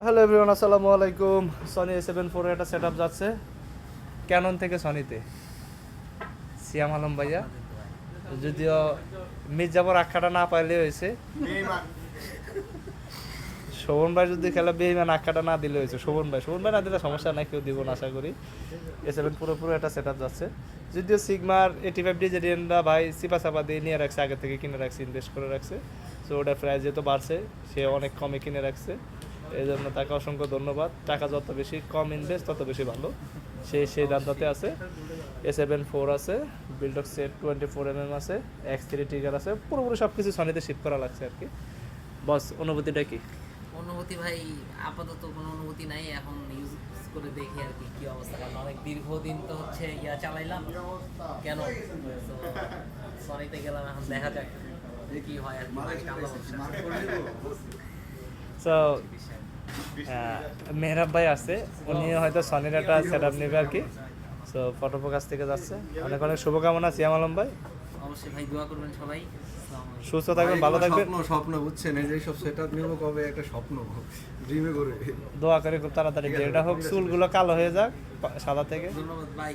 Hello everyone, আসসালামু আলাইকুম। Sony A7 IV একটা সেট আপ যাচ্ছে ক্যানন থেকে সনিতে। সিয়াম আলম ভাইয়া, যদিও মির্জাপুর আখ্যাটা না পাইলে হয়েছে, শোভন ভাই যদি খেলা বেইমান আখ্যাটা না দিলে হয়েছে। শোভন ভাই না দিলে সমস্যা নাই, কেউ দিব না আশা করি। A7 পুরোপুরো একটা সেট আপ যাচ্ছে, যদিও সিগমার 85 ডিজেডিয়ানরা ভাই চিপা চাপা দিয়ে নিয়ে রাখছে, আগে থেকে কিনে রাখছে, ইনভেস্ট করে রাখছে। সো ওটার প্রাইস যেহেতু বাড়ছে, সে অনেক কমে কিনে রাখছে, এই জন্য তাকে অসংখ্য ধন্যবাদ। টাকা যত বেশি কম ইনভেস্ট তত বেশি ভালো, সেই দামটাতে আছে। A7 IV আছে, বিল্ডক সেট 24mm আছে, X3 ট্রিগার আছে, পুরোপুরি সব কিছু সনিতে শিফট করা লাগছে আর কি। বস, অনুভূতিটা কি? অনুভূতি ভাই আপাতত কোনো অনুভূতি নাই, এখন ইউজ করে দেখি আর কি অবস্থা। কারণ অনেক দীর্ঘদিন তো হচ্ছে চালাইলাম কেন, সনিতে গেলাম, এখন দেখা যাক কি হয় আর সো মেহরাব ভাই আছে, উনি হয়তো সনির একটা সেট আপ নেবে আর কি। সো ফটোফোকাস থেকে যাচ্ছে, অনেক অনেক শুভকামনা সিয়াম আলম ভাই। অবশ্যই ভাই দোয়া করবেন সবাই। সুস্থ থাকবেন, ভালো থাকবেন। স্বপ্ন বুঝছেন, এই যে সব সেটআপ নিব কবে, একটা স্বপ্ন ড্রিমে করে দোয়া করে খুব তাড়াতাড়ি যে এটা হোক, চুলগুলো কালো হয়ে যাক সাদা থেকে। ধন্যবাদ ভাই।